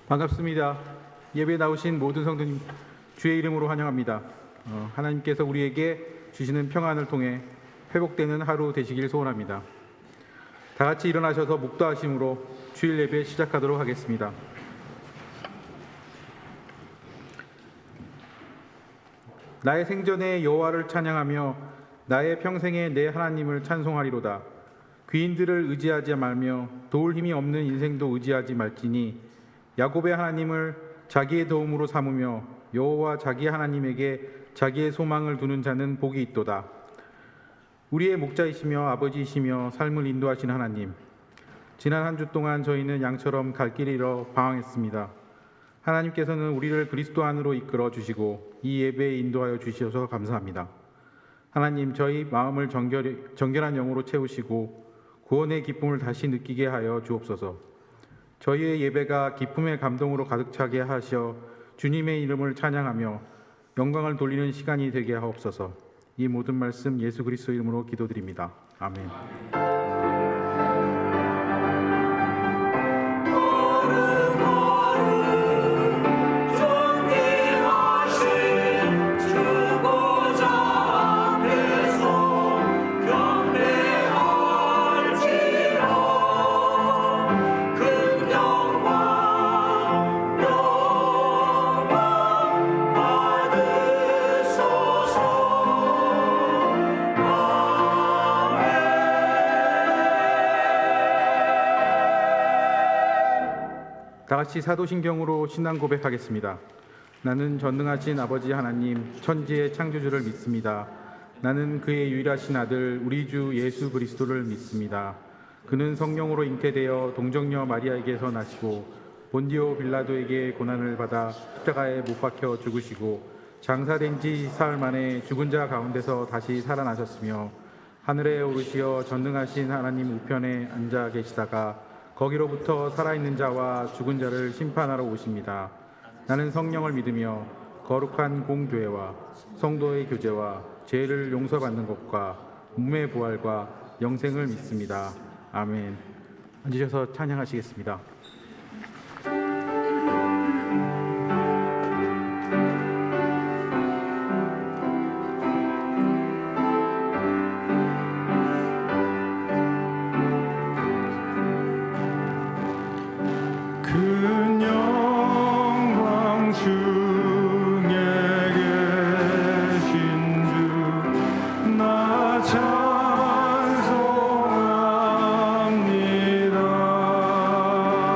반갑습니다. 예배 나오신 모든 성도님 주의 이름으로 환영합니다. 하나님께서 우리에게 주시는 평안을 통해 회복되는 하루 되시길 소원합니다. 다 같이 일어나셔서 묵도하심으로 주일 예배 시작하도록 하겠습니다. 나의 생전에 여호와를 찬양하며 나의 평생에 내 하나님을 찬송하리로다. 귀인들을 의지하지 말며 도울 힘이 없는 인생도 의지하지 말지니 야곱의 하나님을 자기의 도움으로 삼으며 여호와 자기 하나님에게 자기의 소망을 두는 자는 복이 있도다. 우리의 목자이시며 아버지이시며 삶을 인도하신 하나님, 지난 한 주 동안 저희는 양처럼 갈 길을 잃어 방황했습니다. 하나님께서는 우리를 그리스도 안으로 이끌어 주시고 이 예배에 인도하여 주셔서 감사합니다. 하나님, 저희 마음을 정결한 영으로 채우시고 구원의 기쁨을 다시 느끼게 하여 주옵소서. 저희의 예배가 기쁨의 감동으로 가득 차게 하셔 주님의 이름을 찬양하며 영광을 돌리는 시간이 되게 하옵소서. 이 모든 말씀 예수 그리스도 이름으로 기도드립니다. 아멘. 다 같이 사도신경으로 신앙 고백하겠습니다. 나는 전능하신 아버지 하나님 천지의 창조주를 믿습니다. 나는 그의 유일하신 아들 우리 주 예수 그리스도를 믿습니다. 그는 성령으로 잉태되어 동정녀 마리아에게서 나시고 본디오 빌라도에게 고난을 받아 십자가에 못 박혀 죽으시고 장사된 지 사흘 만에 죽은 자 가운데서 다시 살아나셨으며 하늘에 오르시어 전능하신 하나님 우편에 앉아 계시다가 거기로부터 살아있는 자와 죽은 자를 심판하러 오십니다. 나는 성령을 믿으며 거룩한 공교회와 성도의 교제와 죄를 용서받는 것과 몸의 부활과 영생을 믿습니다. 아멘. 앉으셔서 찬양하시겠습니다. 찬송합니다.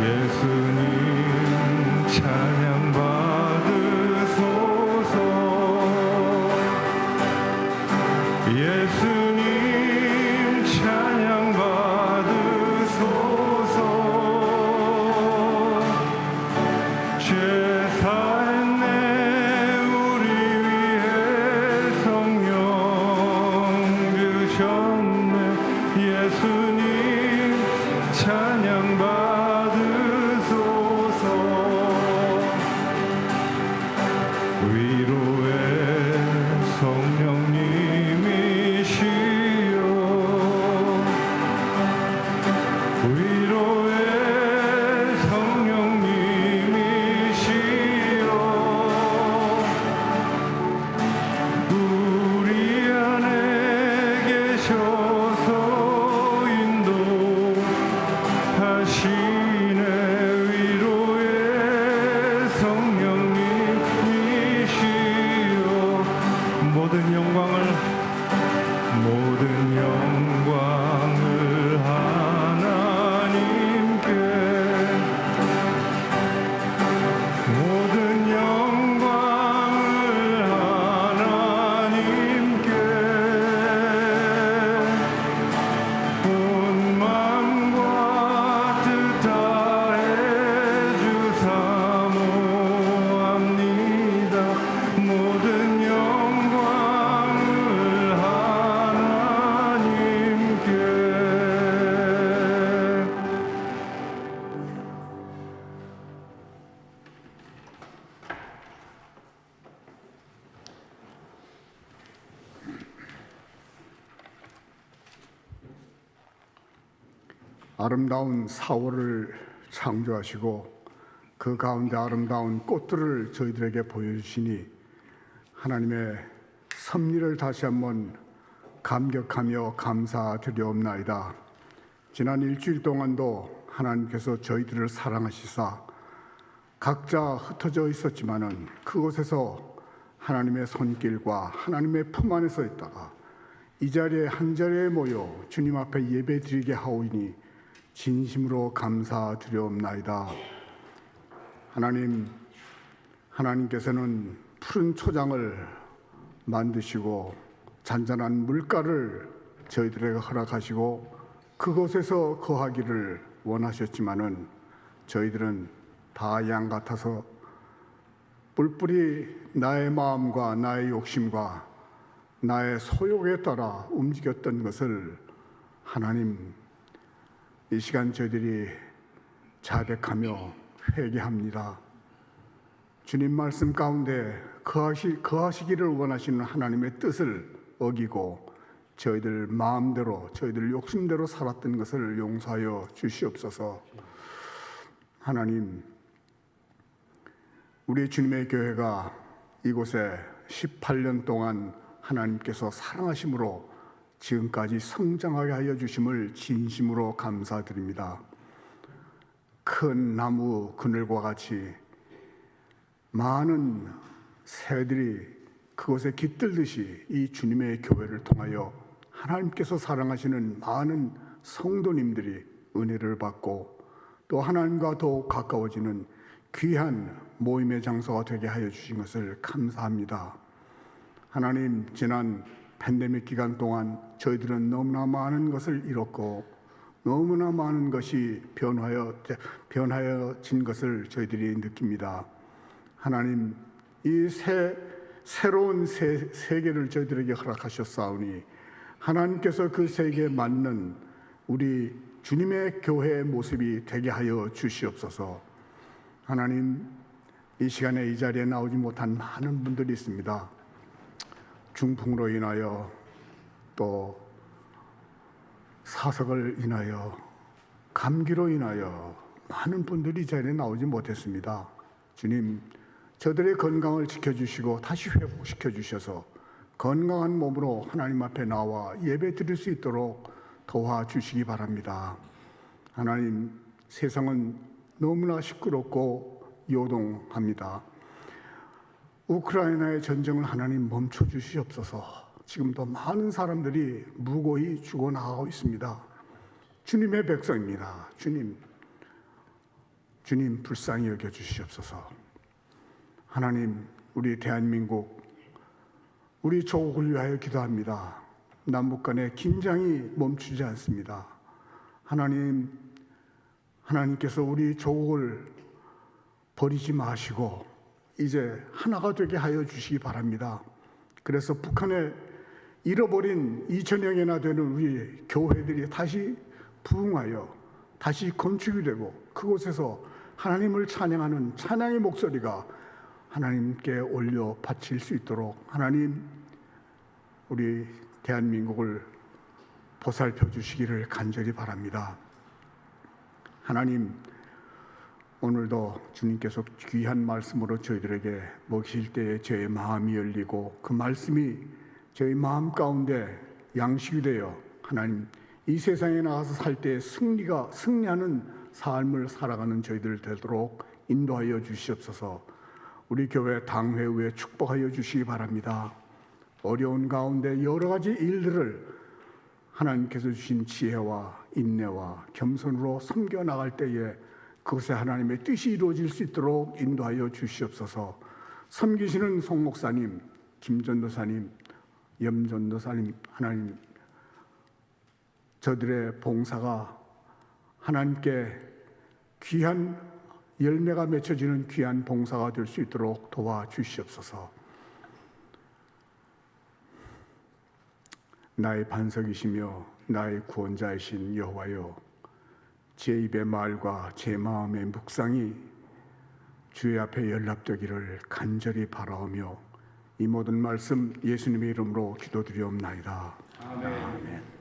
예수님 찬양 받으소서. 예수님 찬양 받으소서. 죄 사했네 우리 위해 성령 주셨네. 예수님 찬양 받으소서. 위로의 성령님이시여, 위로의 성령님이시여, 우리 안에 계셔서 인도하시네. 위로의 성령님이시여, 모든 영광을 하나님께, 모든 영광을 하나님께, 온 마음과 뜻 다해 주사 모합니다. 모든 영광을 하나님께. 아름다운 4월을 창조하시고 그 가운데 아름다운 꽃들을 저희들에게 보여주시니 하나님의 섭리를 다시 한번 감격하며 감사드리옵나이다. 지난 일주일 동안도 하나님께서 저희들을 사랑하시사 각자 흩어져 있었지만은 그곳에서 하나님의 손길과 하나님의 품 안에 서 있다가 이 자리에 한 자리에 모여 주님 앞에 예배 드리게 하오니 진심으로 감사드리옵나이다. 하나님께서는 푸른 초장을 만드시고 잔잔한 물가를 저희들에게 허락하시고 그곳에서 거하기를 원하셨지만은 저희들은 다 양 같아서 뿔뿔이 나의 마음과 나의 욕심과 나의 소욕에 따라 움직였던 것을 하나님, 이 시간 저희들이 자백하며 회개합니다. 주님 말씀 가운데 거하시기를 원하시는 하나님의 뜻을 어기고 저희들 마음대로 저희들 욕심대로 살았던 것을 용서하여 주시옵소서. 하나님, 우리 주님의 교회가 이곳에 18년 동안 하나님께서 사랑하심으로 지금까지 성장하게 하여 주심을 진심으로 감사드립니다. 큰 나무 그늘과 같이 많은 새들이 그곳에 깃들듯이 이 주님의 교회를 통하여 하나님께서 사랑하시는 많은 성도님들이 은혜를 받고 또 하나님과 더욱 가까워지는 귀한 모임의 장소가 되게 하여 주신 것을 감사합니다. 하나님, 지난 팬데믹 기간 동안 저희들은 너무나 많은 것을 잃었고 너무나 많은 것이 변하여진 것을 저희들이 느낍니다. 하나님, 이 새로운 세계를 저희들에게 허락하셨사오니 하나님께서 그 세계에 맞는 우리 주님의 교회의 모습이 되게 하여 주시옵소서. 하나님, 이 시간에 이 자리에 나오지 못한 많은 분들이 있습니다. 중풍으로 인하여 또 사석을 인하여 감기로 인하여 많은 분들이 이 자리에 나오지 못했습니다. 주님, 저들의 건강을 지켜주시고 다시 회복시켜 주셔서 건강한 몸으로 하나님 앞에 나와 예배 드릴 수 있도록 도와주시기 바랍니다. 하나님, 세상은 너무나 시끄럽고 요동합니다. 우크라이나의 전쟁을 하나님 멈춰 주시옵소서. 지금도 많은 사람들이 무고히 죽어나가고 있습니다. 주님의 백성입니다. 주님, 주님 불쌍히 여겨 주시옵소서. 하나님, 우리 대한민국, 우리 조국을 위하여 기도합니다. 남북 간의 긴장이 멈추지 않습니다. 하나님께서 우리 조국을 버리지 마시고 이제 하나가 되게 하여 주시기 바랍니다. 그래서 북한에 잃어버린 2천여 개나 되는 우리 교회들이 다시 부흥하여 다시 건축이 되고 그곳에서 하나님을 찬양하는 찬양의 목소리가 하나님께 올려 바칠 수 있도록 하나님, 우리 대한민국을 보살펴 주시기를 간절히 바랍니다. 하나님, 오늘도 주님께서 귀한 말씀으로 저희들에게 먹이실 때에 저의 마음이 열리고 그 말씀이 저희 마음 가운데 양식이 되어 하나님, 이 세상에 나가서 살 때 승리하는 삶을 살아가는 저희들 되도록 인도하여 주시옵소서. 우리 교회 당회의회 축복하여 주시기 바랍니다. 어려운 가운데 여러 가지 일들을 하나님께서 주신 지혜와 인내와 겸손으로 섬겨 나갈 때에 그것에 하나님의 뜻이 이루어질 수 있도록 인도하여 주시옵소서. 섬기시는 송 목사님, 김전도사님, 염전도사님, 하나님, 저들의 봉사가 하나님께 귀한 열매가 맺혀지는 귀한 봉사가 될 수 있도록 도와주시옵소서. 나의 반석이시며 나의 구원자이신 여호와여, 제 입의 말과 제 마음의 묵상이 주의 앞에 연락되기를 간절히 바라오며 이 모든 말씀 예수님의 이름으로 기도드리옵나이다. 아멘.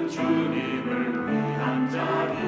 주님을 위한 자리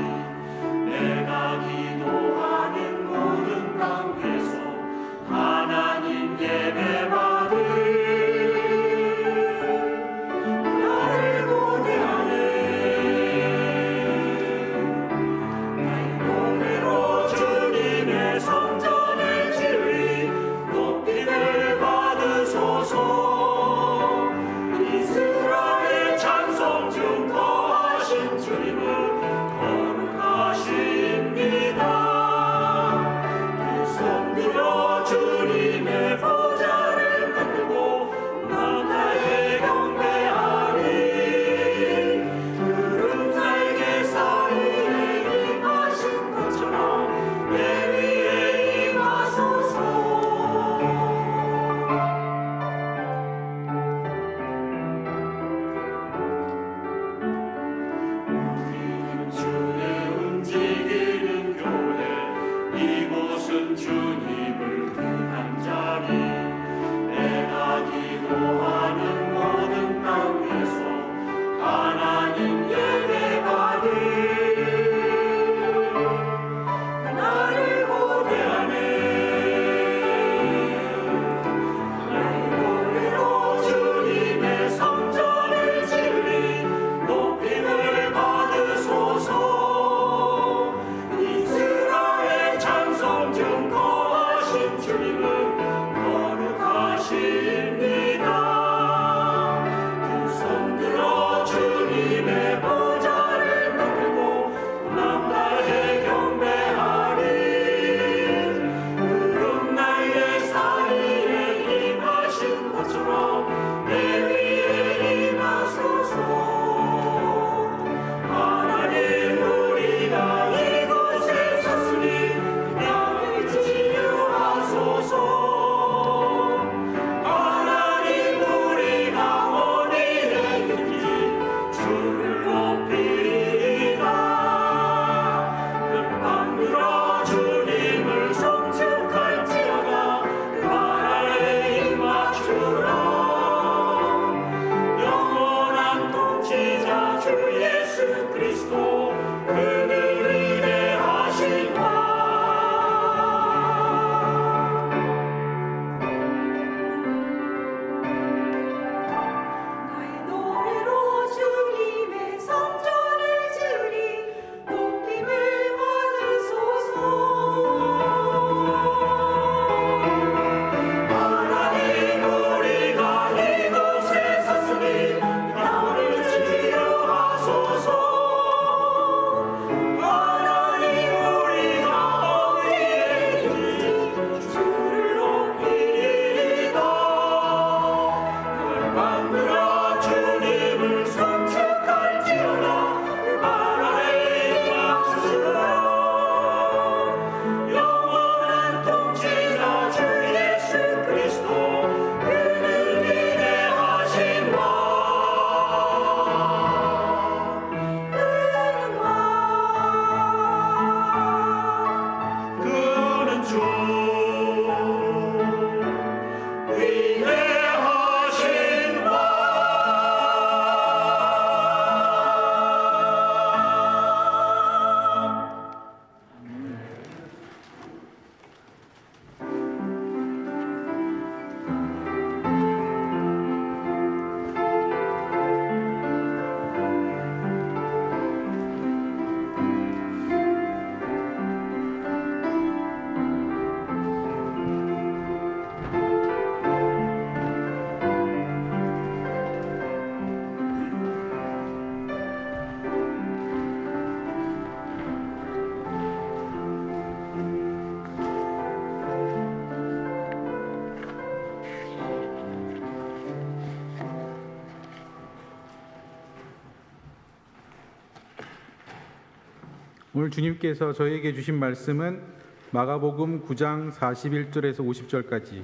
오늘 주님께서 저희에게 주신 말씀은 마가복음 9장 41절에서 50절까지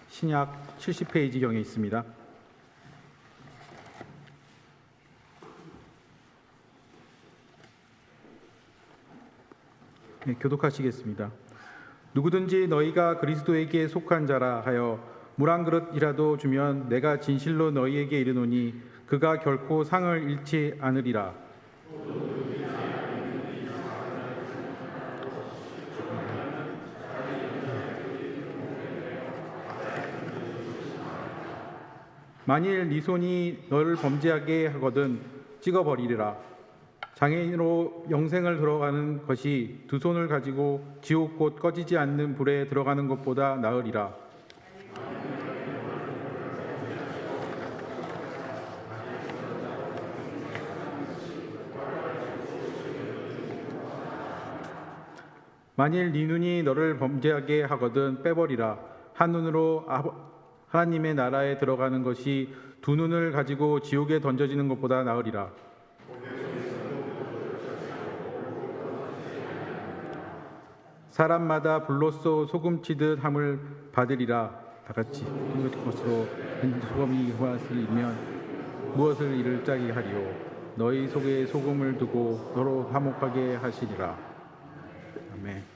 신약 70페이지경에 있습니다. 네, 교독하시겠습니다. 누구든지 너희가 그리스도에게 속한 자라 하여 물 한 그릇이라도 주면 내가 진실로 너희에게 이르노니 그가 결코 상을 잃지 않으리라. 만일 네 손이 너를 범죄하게 하거든 찍어버리리라. 장애인으로 영생을 들어가는 것이 두 손을 가지고 지옥 곧 꺼지지 않는 불에 들어가는 것보다 나으리라. 만일 네 눈이 너를 범죄하게 하거든 빼버리라. 한 눈으로 하나님의 나라에 들어가는 것이 두 눈을 가지고 지옥에 던져지는 것보다 나으리라. 사람마다 불로써 소금치듯 함을 받으리라. 다 같이 것으로 소금이 무엇을 잃으면 무엇을 잃을 짝이 하리요. 너희 속에 소금을 두고 서로 화목하게 하시리라. 아멘.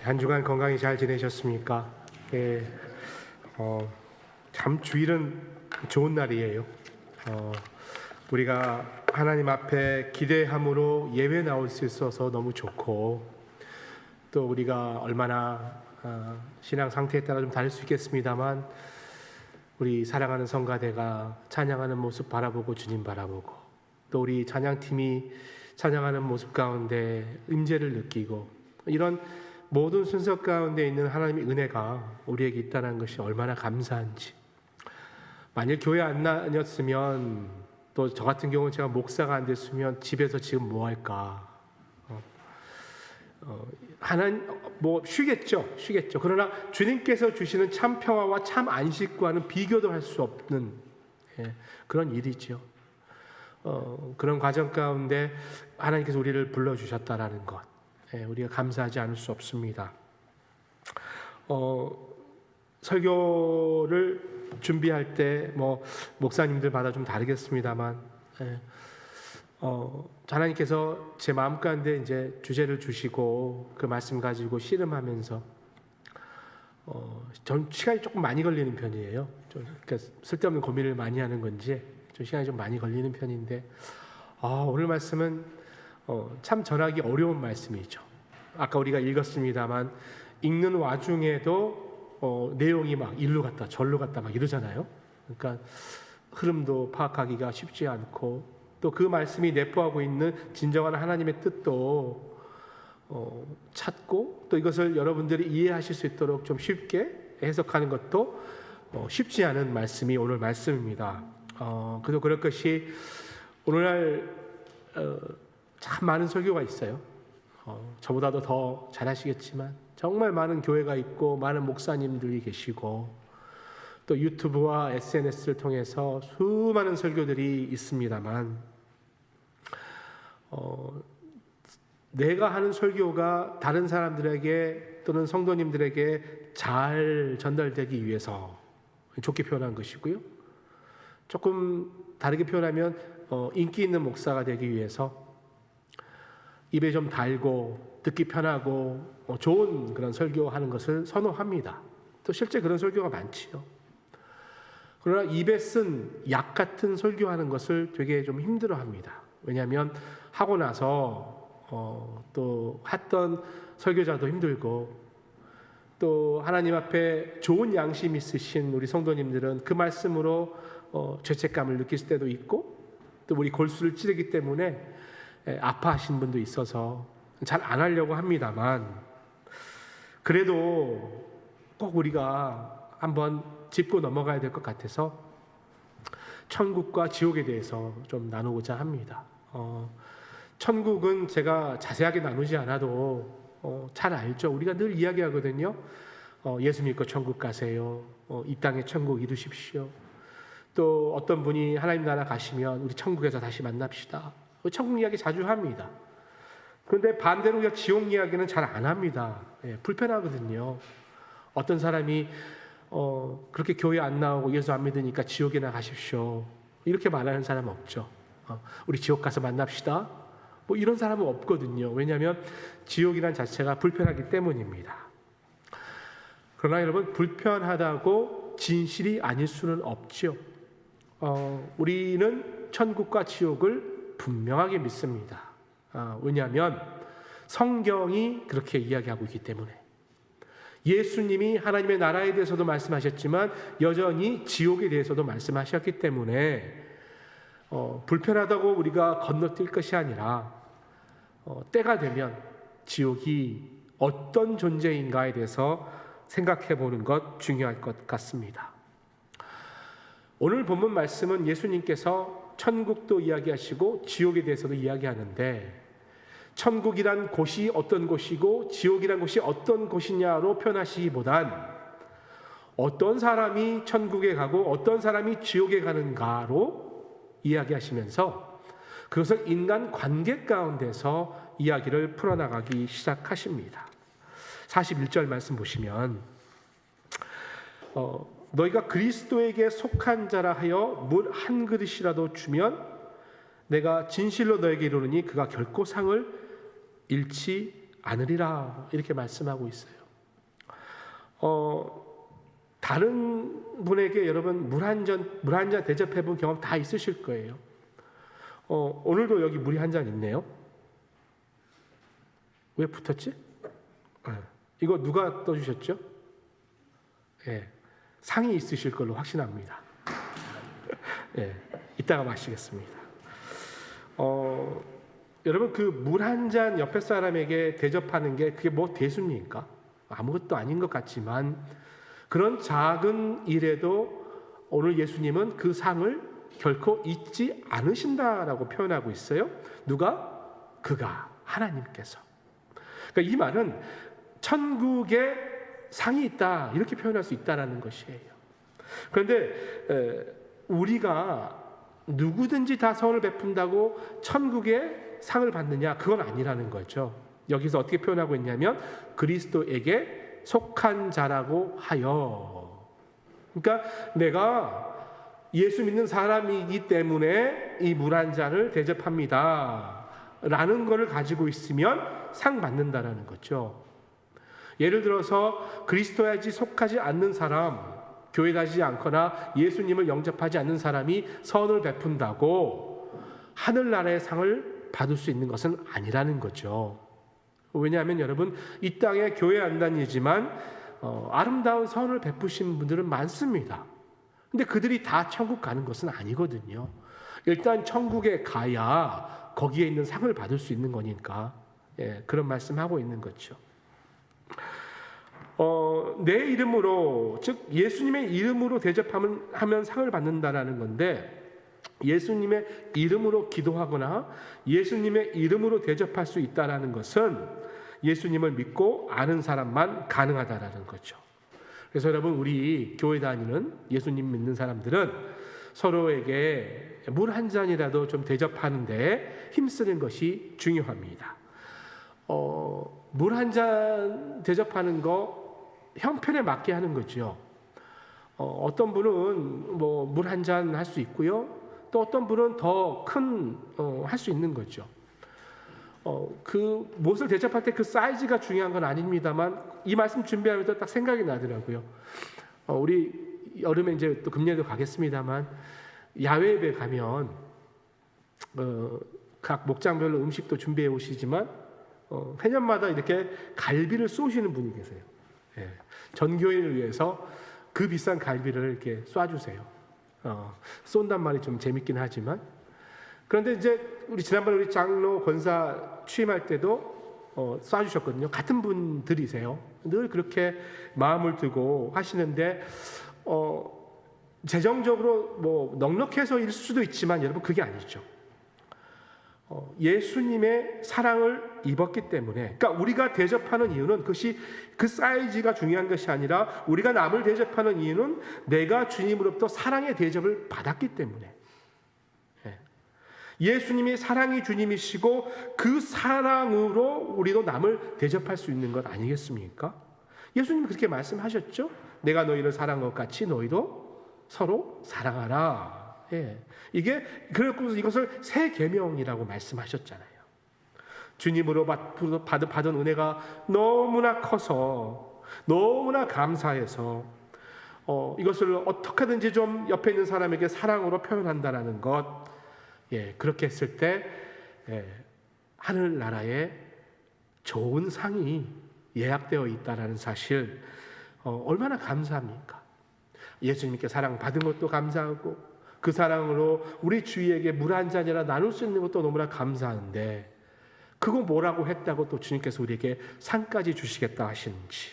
한 주간 건강히 잘 지내셨습니까? 예, 참 주일은 좋은 날이에요. 우리가 하나님 앞에 기대함으로 예배 나올 수 있어서 너무 좋고, 또 우리가 얼마나 신앙 상태에 따라 좀 다를 수 있겠습니다만 우리 사랑하는 성가대가 찬양하는 모습 바라보고 주님 바라보고, 또 우리 찬양팀이 찬양하는 모습 가운데 임재를 느끼고, 이런 모든 순서 가운데 있는 하나님의 은혜가 우리에게 있다는 것이 얼마나 감사한지. 만일 교회 안 다녔으면, 또 저 같은 경우는 제가 목사가 안 됐으면 집에서 지금 뭐 할까? 하나님 쉬겠죠. 그러나 주님께서 주시는 참 평화와 참 안식과는 비교도 할 수 없는 그런 일이죠. 그런 과정 가운데 하나님께서 우리를 불러 주셨다라는 것, 우리가 감사하지 않을 수 없습니다. 설교를 준비할 때 목사님들마다 좀 다르겠습니다만, 하나님께서 제 마음 가운데 이제 주제를 주시고 그 말씀 가지고 씨름하면서 전 시간이 조금 많이 걸리는 편이에요. 그러니까 쓸데없는 고민을 많이 하는 건지 좀 시간이 좀 많이 걸리는 편인데, 오늘 말씀은 참 전하기 어려운 말씀이죠. 아까 우리가 읽었습니다만 읽는 와중에도 내용이 막 일로 갔다 절로 갔다 막 이러잖아요. 그러니까 흐름도 파악하기가 쉽지 않고, 또 그 말씀이 내포하고 있는 진정한 하나님의 뜻도 찾고, 또 이것을 여러분들이 이해하실 수 있도록 좀 쉽게 해석하는 것도 쉽지 않은 말씀이 오늘 말씀입니다. 그래도 그럴 것이 오늘날 참 많은 설교가 있어요. 저보다도 더 잘하시겠지만 정말 많은 교회가 있고 많은 목사님들이 계시고, 또 유튜브와 SNS를 통해서 수많은 설교들이 있습니다만, 내가 하는 설교가 다른 사람들에게 또는 성도님들에게 잘 전달되기 위해서, 좋게 표현한 것이고요. 조금 다르게 표현하면 인기 있는 목사가 되기 위해서 입에 좀 달고 듣기 편하고 좋은 그런 설교하는 것을 선호합니다. 또 실제 그런 설교가 많지요. 그러나 입에 쓴 약 같은 설교하는 것을 되게 좀 힘들어합니다. 왜냐하면 하고 나서 또 했던 설교자도 힘들고, 또 하나님 앞에 좋은 양심 있으신 우리 성도님들은 그 말씀으로 죄책감을 느낄 때도 있고, 또 우리 골수를 찌르기 때문에 아파하신 분도 있어서 잘 안 하려고 합니다만, 그래도 꼭 우리가 한번 짚고 넘어가야 될 것 같아서 천국과 지옥에 대해서 좀 나누고자 합니다. 천국은 제가 자세하게 나누지 않아도 잘 알죠. 우리가 늘 이야기하거든요. 예수 믿고 천국 가세요. 이 땅에 천국 이루십시오. 또 어떤 분이 하나님 나라 가시면 우리 천국에서 다시 만납시다. 천국 이야기 자주 합니다. 그런데 반대로 우리가 지옥 이야기는 잘 안 합니다. 불편하거든요. 어떤 사람이 그렇게 교회 안 나오고 예수 안 믿으니까 지옥이나 가십시오. 이렇게 말하는 사람 없죠. 우리 지옥 가서 만납시다. 뭐 이런 사람은 없거든요. 왜냐하면 지옥이란 자체가 불편하기 때문입니다. 그러나 여러분, 불편하다고 진실이 아닐 수는 없죠. 우리는 천국과 지옥을 분명하게 믿습니다. 왜냐하면 성경이 그렇게 이야기하고 있기 때문에. 예수님이 하나님의 나라에 대해서도 말씀하셨지만 여전히 지옥에 대해서도 말씀하셨기 때문에 불편하다고 우리가 건너뛸 것이 아니라 때가 되면 지옥이 어떤 존재인가에 대해서 생각해 보는 것 중요할 것 같습니다. 오늘 본문 말씀은 예수님께서 천국도 이야기하시고 지옥에 대해서도 이야기하는데, 천국이란 곳이 어떤 곳이고 지옥이란 곳이 어떤 곳이냐로 표현하시기보단 어떤 사람이 천국에 가고 어떤 사람이 지옥에 가는가로 이야기하시면서 그것을 인간 관계 가운데서 이야기를 풀어나가기 시작하십니다. 41절 말씀 보시면 너희가 그리스도에게 속한 자라 하여 물 한 그릇이라도 주면 내가 진실로 너에게 이르노니 그가 결코 상을 잃지 않으리라, 이렇게 말씀하고 있어요. 다른 분에게 여러분 물 한 잔 대접해 본 경험 다 있으실 거예요. 오늘도 여기 물이 한 잔 있네요. 왜 붙었지? 이거 누가 떠주셨죠? 상이 있으실 걸로 확신합니다. 이따가 마시겠습니다. 여러분, 그 물 한 잔 옆에 사람에게 대접하는 게 그게 뭐 대수입니까? 아무것도 아닌 것 같지만 그런 작은 일에도 오늘 예수님은 그 상을 결코 잊지 않으신다라고 표현하고 있어요. 누가? 그가, 하나님께서. 그러니까 이 말은 천국에 상이 있다, 이렇게 표현할 수 있다라는 것이에요. 그런데 우리가 누구든지 다 선을 베푼다고 천국에 상을 받느냐, 그건 아니라는 거죠. 여기서 어떻게 표현하고 있냐면 그리스도에게 속한 자라고 하여. 그러니까 내가 예수 믿는 사람이기 때문에 이 물 한 잔을 대접합니다 라는 것을 가지고 있으면 상 받는다라는 거죠. 예를 들어서 그리스도에 속하지 않는 사람, 교회 다니지 않거나 예수님을 영접하지 않는 사람이 선을 베푼다고 하늘나라의 상을 받을 수 있는 것은 아니라는 거죠. 왜냐하면 여러분, 이 땅에 교회 안 다니지만 아름다운 선을 베푸신 분들은 많습니다. 근데 그들이 다 천국 가는 것은 아니거든요. 일단 천국에 가야 거기에 있는 상을 받을 수 있는 거니까 그런 말씀하고 있는 거죠. 내 이름으로, 즉 예수님의 이름으로 대접하면 상을 받는다라는 건데, 예수님의 이름으로 기도하거나 예수님의 이름으로 대접할 수 있다라는 것은 예수님을 믿고 아는 사람만 가능하다라는 거죠. 그래서 여러분, 우리 교회 다니는 예수님 믿는 사람들은 서로에게 물 한 잔이라도 좀 대접하는데 힘쓰는 것이 중요합니다. 물 한 잔 대접하는 거 형편에 맞게 하는 거죠. 어떤 분은 뭐 물 한 잔 할 수 있고요. 또 어떤 분은 더 큰 할 수 있는 거죠. 그 무엇을 대접할 때 그 사이즈가 중요한 건 아닙니다만 이 말씀 준비하면서 딱 생각이 나더라고요. 우리 여름에 이제 또 금년에도 가겠습니다만 야외 예배 가면 각 목장별로 음식도 준비해 오시지만 회년마다 이렇게 갈비를 쏘시는 분이 계세요. 전교인을 위해서 그 비싼 갈비를 이렇게 쏴주세요. 쏜단 말이 좀 재밌긴 하지만, 그런데 이제 우리 지난번에 우리 장로 권사 취임할 때도 쏴주셨거든요. 같은 분들이세요. 늘 그렇게 마음을 두고 하시는데 재정적으로 뭐 넉넉해서일 수도 있지만 여러분, 그게 아니죠. 예수님의 사랑을 입었기 때문에, 그러니까 우리가 대접하는 이유는 그것이 그 사이즈가 중요한 것이 아니라 우리가 남을 대접하는 이유는 내가 주님으로부터 사랑의 대접을 받았기 때문에, 예수님이 사랑이 주님이시고 그 사랑으로 우리도 남을 대접할 수 있는 것 아니겠습니까? 예수님이 그렇게 말씀하셨죠. 내가 너희를 사랑한 것 같이 너희도 서로 사랑하라. 그래서 이것을 새 계명이라고 말씀하셨잖아요. 주님으로 받은 은혜가 너무나 커서 너무나 감사해서 이것을 어떻게 하든지 좀 옆에 있는 사람에게 사랑으로 표현한다라는 것, 그렇게 했을 때 하늘나라에 좋은 상이 예약되어 있다라는 사실, 얼마나 감사합니까? 예수님께 사랑받은 것도 감사하고 그 사랑으로 우리 주위에게 물 한 잔이라 나눌 수 있는 것도 너무나 감사한데, 그거 뭐라고 했다고 또 주님께서 우리에게 상까지 주시겠다 하시는지.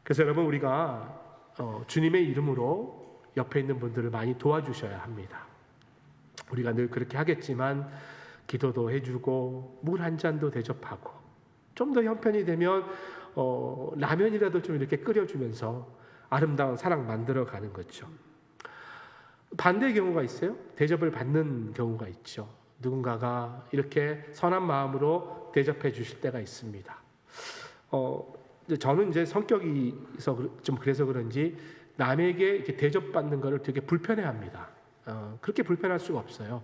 그래서 여러분, 우리가 주님의 이름으로 옆에 있는 분들을 많이 도와주셔야 합니다. 우리가 늘 그렇게 하겠지만 기도도 해주고 물 한 잔도 대접하고, 좀 더 형편이 되면 라면이라도 좀 이렇게 끓여주면서 아름다운 사랑 만들어가는 거죠. 반대의 경우가 있어요. 대접을 받는 경우가 있죠. 누군가가 이렇게 선한 마음으로 대접해 주실 때가 있습니다. 저는 이제 성격이 좀 그래서 그런지 남에게 이렇게 대접받는 것을 되게 불편해합니다. 그렇게 불편할 수가 없어요.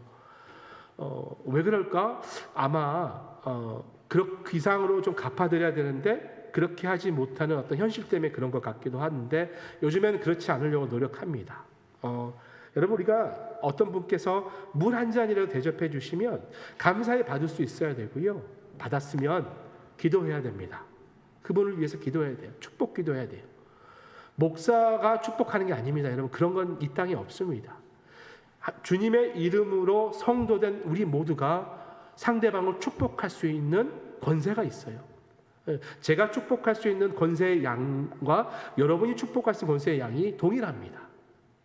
왜 그럴까? 아마 그 이상으로 좀 갚아드려야 되는데 그렇게 하지 못하는 어떤 현실 때문에 그런 것 같기도 한데, 요즘에는 그렇지 않으려고 노력합니다. 여러분, 우리가 어떤 분께서 물 한 잔이라도 대접해 주시면 감사히 받을 수 있어야 되고요. 받았으면 기도해야 됩니다. 그분을 위해서 기도해야 돼요. 축복 기도해야 돼요. 목사가 축복하는 게 아닙니다. 여러분, 그런 건 이 땅에 없습니다. 주님의 이름으로 성도된 우리 모두가 상대방을 축복할 수 있는 권세가 있어요. 제가 축복할 수 있는 권세의 양과 여러분이 축복할 수 있는 권세의 양이 동일합니다.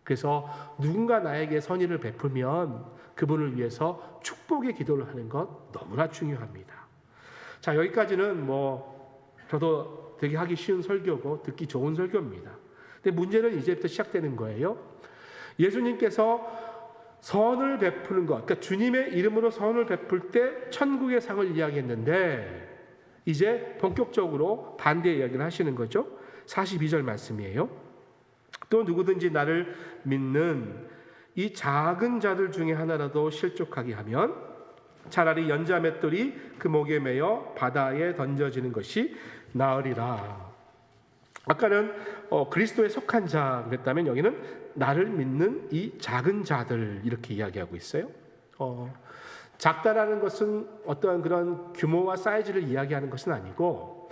그래서 누군가 나에게 선의를 베풀면 그분을 위해서 축복의 기도를 하는 것 너무나 중요합니다. 자, 여기까지는 저도 되게 하기 쉬운 설교고 듣기 좋은 설교입니다. 근데 문제는 이제부터 시작되는 거예요. 예수님께서 선을 베푸는 것, 그러니까 주님의 이름으로 선을 베풀 때 천국의 상을 이야기했는데, 이제 본격적으로 반대의 이야기를 하시는 거죠. 42절 말씀이에요. 또 누구든지 나를 믿는 이 작은 자들 중에 하나라도 실족하게 하면 차라리 연자 맷돌이 그 목에 매여 바다에 던져지는 것이 나으리라. 아까는 그리스도에 속한 자 그랬다면, 여기는 나를 믿는 이 작은 자들 이렇게 이야기하고 있어요. 작다라는 것은 어떠한 그런 규모와 사이즈를 이야기하는 것은 아니고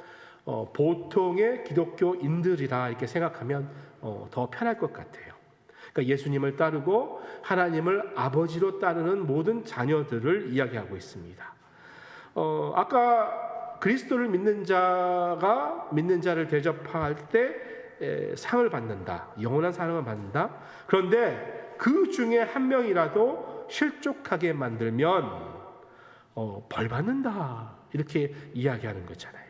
보통의 기독교인들이라 이렇게 생각하면 더 편할 것 같아요. 그러니까 예수님을 따르고 하나님을 아버지로 따르는 모든 자녀들을 이야기하고 있습니다. 아까 그리스도를 믿는 자가 믿는 자를 대접할 때 상을 받는다, 영원한 사랑을 받는다. 그런데 그 중에 한 명이라도 실족하게 만들면 벌 받는다, 이렇게 이야기하는 거잖아요.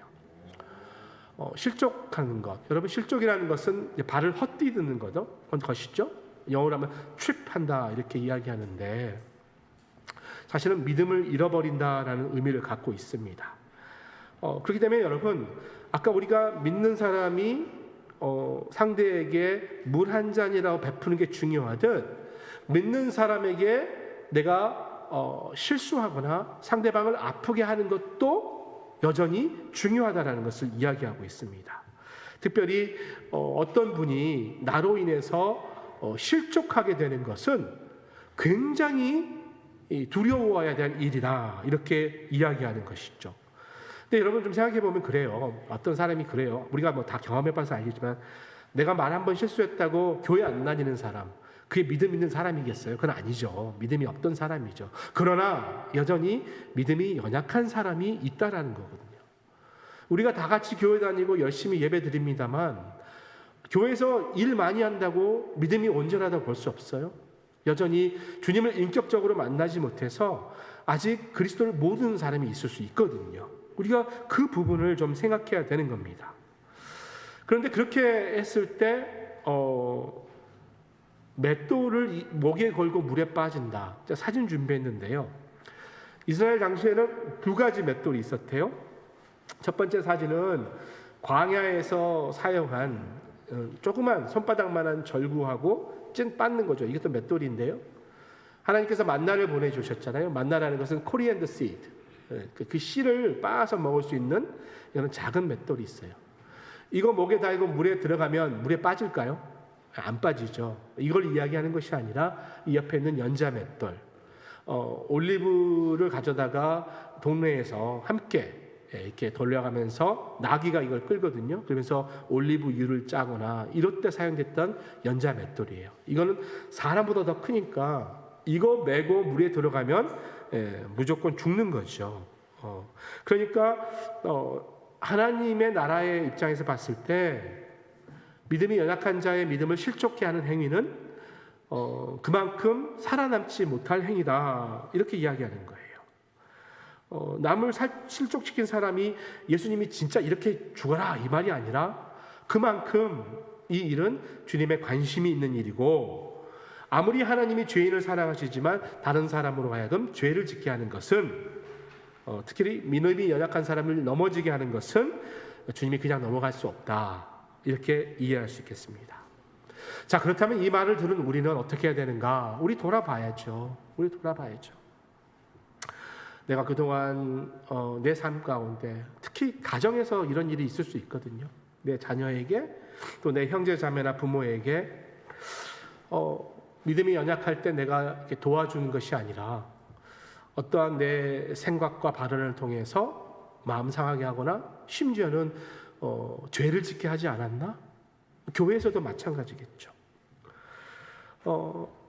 실족하는 것, 여러분, 실족이라는 것은 발을 헛디디는 것이죠. 영어로 하면 트립한다 이렇게 이야기하는데, 사실은 믿음을 잃어버린다라는 의미를 갖고 있습니다. 그렇기 때문에 여러분, 아까 우리가 믿는 사람이 상대에게 물 한 잔이라고 베푸는 게 중요하듯, 믿는 사람에게 내가 실수하거나 상대방을 아프게 하는 것도 여전히 중요하다는 것을 이야기하고 있습니다. 특별히 어떤 분이 나로 인해서 실족하게 되는 것은 굉장히 두려워해야 될 일이다, 이렇게 이야기하는 것이죠. 근데 여러분 좀 생각해 보면 그래요. 어떤 사람이 그래요. 우리가 다 경험해 봐서 알겠지만, 내가 말 한 번 실수했다고 교회 안 다니는 사람, 그게 믿음 있는 사람이겠어요? 그건 아니죠. 믿음이 없던 사람이죠. 그러나 여전히 믿음이 연약한 사람이 있다라는 거거든요. 우리가 다 같이 교회 다니고 열심히 예배 드립니다만, 교회에서 일 많이 한다고 믿음이 온전하다고 볼 수 없어요. 여전히 주님을 인격적으로 만나지 못해서 아직 그리스도를 모르는 사람이 있을 수 있거든요. 우리가 그 부분을 좀 생각해야 되는 겁니다. 그런데 그렇게 했을 때 맷돌을 목에 걸고 물에 빠진다. 사진 준비했는데요. 이스라엘 당시에는 두 가지 맷돌이 있었대요. 첫 번째 사진은 광야에서 사용한 조그만 손바닥만한 절구하고 찐 빻는 거죠. 이것도 맷돌인데요. 하나님께서 만나를 보내주셨잖아요. 만나라는 것은 코리앤더 씨드, 그 씨를 빻아서 먹을 수 있는 이런 작은 맷돌이 있어요. 이거 목에 달고 물에 들어가면 물에 빠질까요? 안 빠지죠. 이걸 이야기하는 것이 아니라 이 옆에 있는 연자 맷돌, 올리브를 가져다가 동네에서 함께 이렇게 돌려가면서 나귀가 이걸 끌거든요. 그러면서 올리브유를 짜거나 이럴 때 사용됐던 연자 맷돌이에요. 이거는 사람보다 더 크니까 이거 메고 물에 들어가면 무조건 죽는 거죠. 그러니까 하나님의 나라의 입장에서 봤을 때 믿음이 연약한 자의 믿음을 실족케 하는 행위는 그만큼 살아남지 못할 행위다, 이렇게 이야기하는 거예요. 남을 실족시킨 사람이 예수님이 진짜 이렇게 죽어라 이 말이 아니라 그만큼 이 일은 주님의 관심이 있는 일이고, 아무리 하나님이 죄인을 사랑하시지만 다른 사람으로 하여금 죄를 짓게 하는 것은, 특히 믿음이 연약한 사람을 넘어지게 하는 것은 주님이 그냥 넘어갈 수 없다, 이렇게 이해할 수 있겠습니다. 자, 그렇다면 이 말을 들은 우리는 어떻게 해야 되는가? 우리 돌아봐야죠. 내가 그동안 내 삶 가운데 특히 가정에서 이런 일이 있을 수 있거든요. 내 자녀에게, 또 내 형제 자매나 부모에게 믿음이 연약할 때 내가 이렇게 도와주는 것이 아니라 어떠한 내 생각과 발언을 통해서 마음 상하게 하거나 심지어는 죄를 짓게 하지 않았나? 교회에서도 마찬가지겠죠.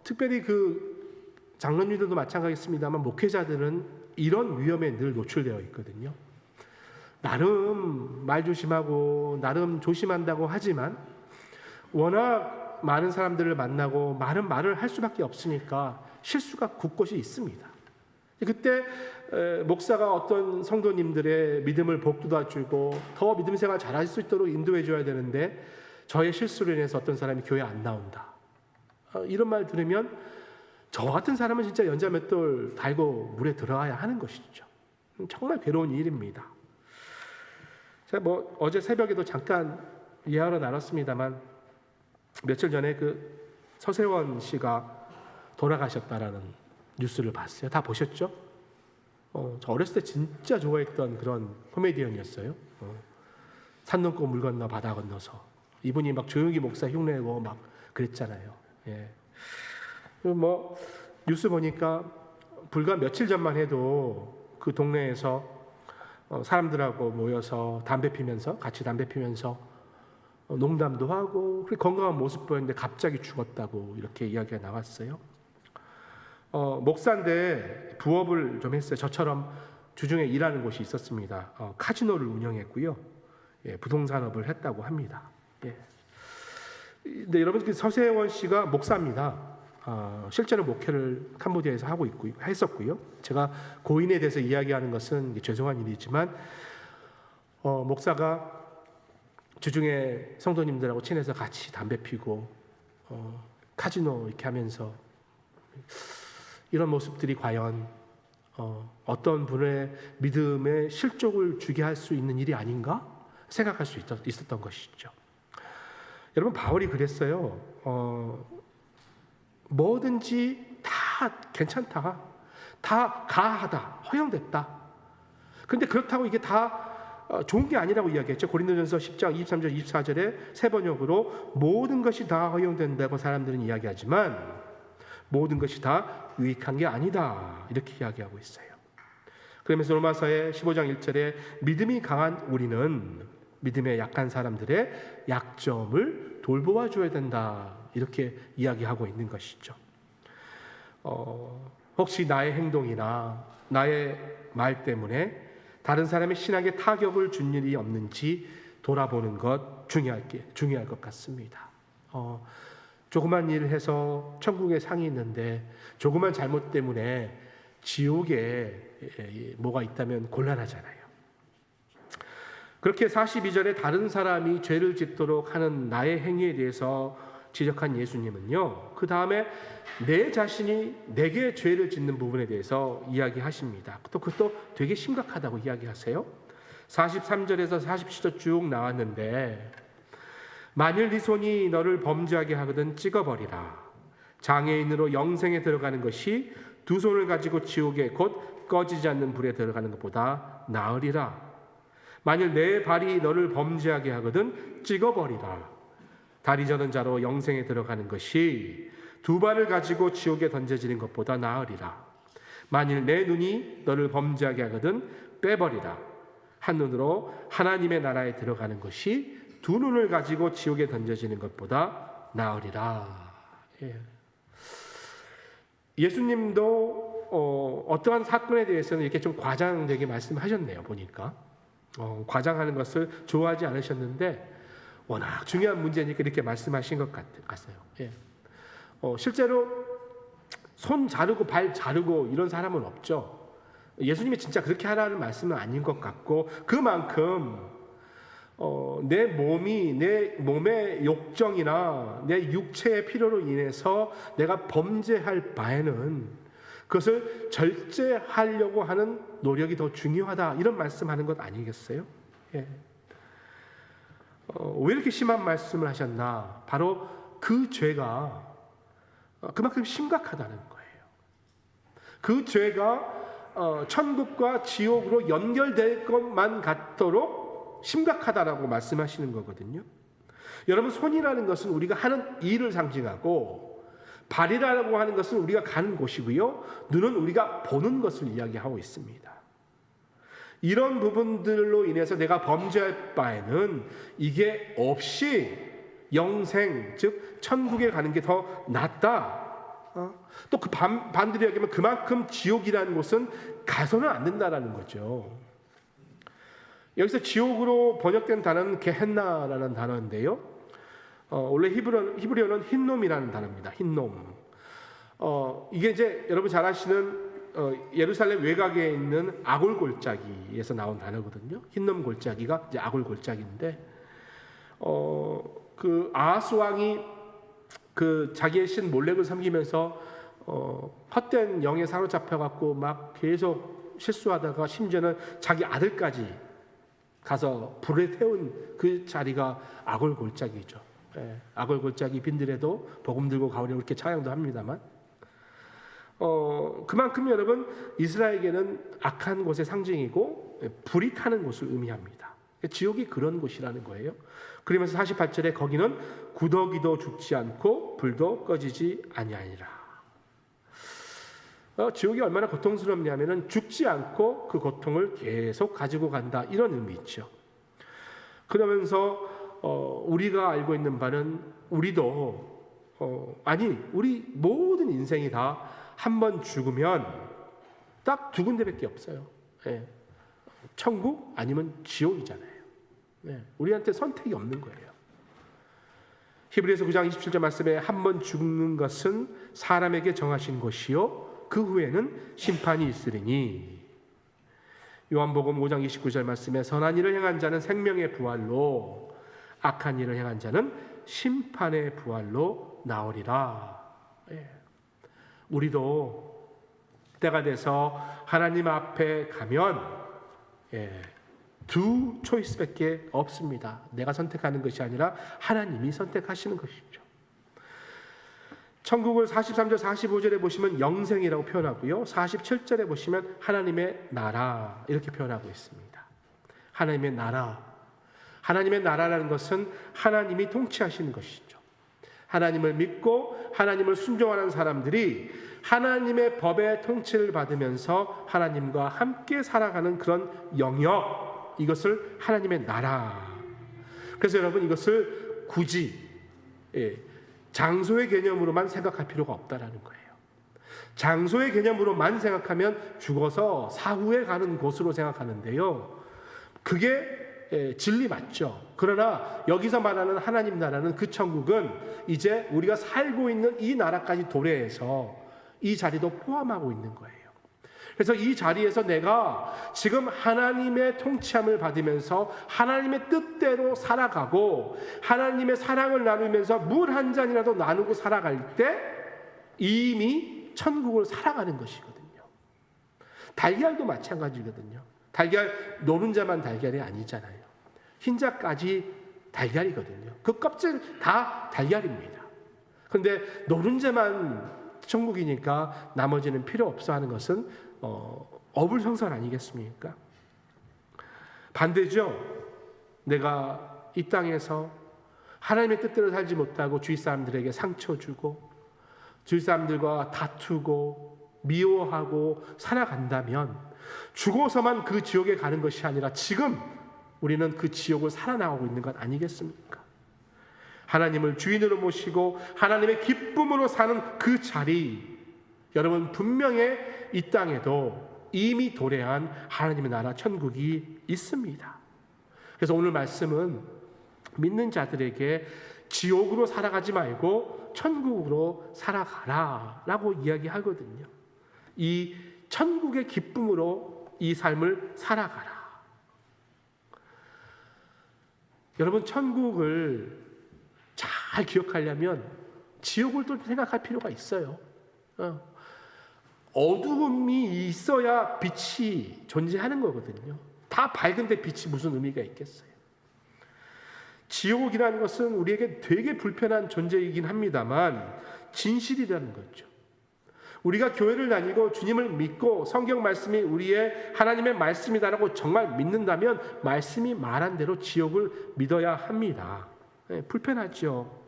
특별히 그 장로님들도 마찬가지겠습니다만 목회자들은 이런 위험에 늘 노출되어 있거든요. 나름 말 조심하고 나름 조심한다고 하지만 워낙 많은 사람들을 만나고 많은 말을 할 수밖에 없으니까 실수가 곳곳이 있습니다. 그때 목사가 어떤 성도님들의 믿음을 복돋아주고 더 믿음 생활 잘할 수 있도록 인도해 줘야 되는데 저의 실수로 인해서 어떤 사람이 교회 안 나온다, 이런 말 들으면 저 같은 사람은 진짜 연자 맷돌 달고 물에 들어가야 하는 것이죠. 정말 괴로운 일입니다. 제가 어제 새벽에도 잠깐 예화로 나눴습니다만 며칠 전에 그 서세원 씨가 돌아가셨다라는 뉴스를 봤어요. 다 보셨죠? 저 어렸을 때 진짜 좋아했던 그런 코미디언이었어요. 산 넘고 물 건너 바다 건너서 이분이 막 조용히 목사 흉내내고 막 그랬잖아요. 예. 뉴스 보니까 불과 며칠 전만 해도 그 동네에서 사람들하고 모여서 같이 담배 피면서 농담도 하고 건강한 모습 보였는데 갑자기 죽었다고 이렇게 이야기가 나왔어요. 목사인데 부업을 좀 했어요. 저처럼 주중에 일하는 곳이 있었습니다. 카지노를 운영했고요. 예, 부동산업을 했다고 합니다. 예. 근데 여러분, 그 서세원 씨가 목사입니다. 실제로 목회를 캄보디아에서 하고 했었고요. 제가 고인에 대해서 이야기하는 것은 죄송한 일이지만 목사가 주중에 성도님들하고 친해서 같이 담배 피고 카지노 이렇게 하면서 이런 모습들이 과연 어떤 분의 믿음에 실족을 주게 할 수 있는 일이 아닌가 생각할 수 있었던 것이죠. 여러분, 바울이 그랬어요. 뭐든지 다 괜찮다, 다 가하다, 허용됐다. 그런데 그렇다고 이게 다 좋은 게 아니라고 이야기했죠. 고린도전서 10장 23절 24절에 세 번역으로 모든 것이 다 허용된다고 사람들은 이야기하지만 모든 것이 다 유익한 게 아니다, 이렇게 이야기하고 있어요. 그러면서 로마서의 15장 1절에 믿음이 강한 우리는 믿음의 약한 사람들의 약점을 돌보아 줘야 된다, 이렇게 이야기하고 있는 것이죠. 혹시 나의 행동이나 나의 말 때문에 다른 사람의 신앙에 타격을 준 일이 없는지 돌아보는 것 중요할 것 같습니다. 조그만 일을 해서 천국에 상이 있는데 조그만 잘못 때문에 지옥에 뭐가 있다면 곤란하잖아요. 그렇게 42절에 다른 사람이 죄를 짓도록 하는 나의 행위에 대해서 지적한 예수님은요, 그 다음에 내 자신이 내게 죄를 짓는 부분에 대해서 이야기하십니다. 또 그것도 되게 심각하다고 이야기하세요. 43절에서 47절 쭉 나왔는데, 만일 네 손이 너를 범죄하게 하거든 찍어버리라. 장애인으로 영생에 들어가는 것이 두 손을 가지고 지옥에 곧 꺼지지 않는 불에 들어가는 것보다 나으리라. 만일 내 발이 너를 범죄하게 하거든 찍어버리라. 다리 저는 자로 영생에 들어가는 것이 두 발을 가지고 지옥에 던져지는 것보다 나으리라. 만일 내 눈이 너를 범죄하게 하거든 빼버리라. 한 눈으로 하나님의 나라에 들어가는 것이 두 눈을 가지고 지옥에 던져지는 것보다 나으리라. 예수님도 어떠한 사건에 대해서는 이렇게 좀 과장되게 말씀하셨네요. 보니까 과장하는 것을 좋아하지 않으셨는데 워낙 중요한 문제니까 이렇게 말씀하신 것 같아요. 실제로 손 자르고 발 자르고 이런 사람은 없죠. 예수님이 진짜 그렇게 하라는 말씀은 아닌 것 같고, 그만큼 내 몸이, 내 몸의 욕정이나 내 육체의 필요로 인해서 내가 범죄할 바에는 그것을 절제하려고 하는 노력이 더 중요하다, 이런 말씀하는 것 아니겠어요? 왜 이렇게 심한 말씀을 하셨나? 바로 그 죄가 그만큼 심각하다는 거예요. 그 죄가 천국과 지옥으로 연결될 것만 같도록 심각하다라고 말씀하시는 거거든요. 여러분, 손이라는 것은 우리가 하는 일을 상징하고, 발이라고 하는 것은 우리가 가는 곳이고요, 눈은 우리가 보는 것을 이야기하고 있습니다. 이런 부분들로 인해서 내가 범죄할 바에는 이게 없이 영생, 즉 천국에 가는 게 더 낫다. 또 그 반대로 얘기하면 그만큼 지옥이라는 곳은 가서는 안 된다라는 거죠. 여기서 지옥으로 번역된 단어는 게헨나라는 단어인데요. 원래 히브리어는 흰놈이라는 단어입니다. 흰놈. 이게 이제 여러분 잘 아시는 예루살렘 외곽에 있는 아골 골짜기에서 나온 단어거든요. 흰놈 골짜기가 이제 아골 골짜기인데, 그 아하스 왕이 그 자기의 신 몰렉을 섬기면서 헛된 영에 사로잡혀 갖고 막 계속 실수하다가 심지어는 자기 아들까지 가서 불에 태운 그 자리가 아골 골짜기죠. 아골 골짜기 빈들에도 복음 들고 가오려고 이렇게 찬양도 합니다만, 그만큼 여러분 이스라엘에게는 악한 곳의 상징이고 불이 타는 곳을 의미합니다. 지옥이 그런 곳이라는 거예요. 그러면서 48절에 거기는 구더기도 죽지 않고 불도 꺼지지 아니하니라. 지옥이 얼마나 고통스럽냐면은 죽지 않고 그 고통을 계속 가지고 간다, 이런 의미 있죠. 그러면서 우리가 알고 있는 바는 우리도 우리 모든 인생이 다 한 번 죽으면 딱 두 군데밖에 없어요. 천국 아니면 지옥이잖아요. 우리한테 선택이 없는 거예요. 히브리서 9장 27절 말씀에 한 번 죽는 것은 사람에게 정하신 것이요 그 후에는 심판이 있으리니, 요한복음 5장 29절 말씀에 선한 일을 행한 자는 생명의 부활로, 악한 일을 행한 자는 심판의 부활로 나오리라. 우리도 때가 돼서 하나님 앞에 가면 두 초이스밖에 없습니다. 내가 선택하는 것이 아니라 하나님이 선택하시는 것이죠. 천국을 43절 45절에 보시면 영생이라고 표현하고요, 47절에 보시면 하나님의 나라 이렇게 표현하고 있습니다. 하나님의 나라, 하나님의 나라라는 것은 하나님이 통치하시는 것이죠. 하나님을 믿고 하나님을 순종하는 사람들이 하나님의 법의 통치를 받으면서 하나님과 함께 살아가는 그런 영역, 이것을 하나님의 나라. 그래서 여러분, 이것을 굳이 장소의 개념으로만 생각할 필요가 없다라는 거예요. 장소의 개념으로만 생각하면 죽어서 사후에 가는 곳으로 생각하는데요, 그게 진리 맞죠. 그러나 여기서 말하는 하나님 나라는 그 천국은 이제 우리가 살고 있는 이 나라까지 도래해서 이 자리도 포함하고 있는 거예요. 그래서 이 자리에서 내가 지금 하나님의 통치함을 받으면서 하나님의 뜻대로 살아가고 하나님의 사랑을 나누면서 물 한 잔이라도 나누고 살아갈 때 이미 천국을 살아가는 것이거든요. 달걀도 마찬가지거든요. 달걀 노른자만 달걀이 아니잖아요. 흰자까지 달걀이거든요. 그 껍질 다 달걀입니다. 그런데 노른자만 천국이니까 나머지는 필요 없어 하는 것은 어불성설 아니겠습니까? 반대죠. 내가 이 땅에서 하나님의 뜻대로 살지 못하고 주위 사람들에게 상처 주고 주위 사람들과 다투고 미워하고 살아간다면 죽어서만 그 지옥에 가는 것이 아니라 지금 우리는 그 지옥을 살아나가고 있는 것 아니겠습니까? 하나님을 주인으로 모시고 하나님의 기쁨으로 사는 그 자리, 여러분 분명히 이 땅에도 이미 도래한 하나님의 나라 천국이 있습니다. 그래서 오늘 말씀은 믿는 자들에게 지옥으로 살아가지 말고 천국으로 살아가라 라고 이야기하거든요. 이 천국의 기쁨으로 이 삶을 살아가라. 여러분 천국을 잘 기억하려면 지옥을 또 생각할 필요가 있어요. 어두움이 있어야 빛이 존재하는 거거든요. 다 밝은데 빛이 무슨 의미가 있겠어요? 지옥이라는 것은 우리에게 되게 불편한 존재이긴 합니다만 진실이라는 거죠. 우리가 교회를 다니고 주님을 믿고 성경 말씀이 우리의 하나님의 말씀이다라고 정말 믿는다면 말씀이 말한 대로 지옥을 믿어야 합니다. 불편하죠.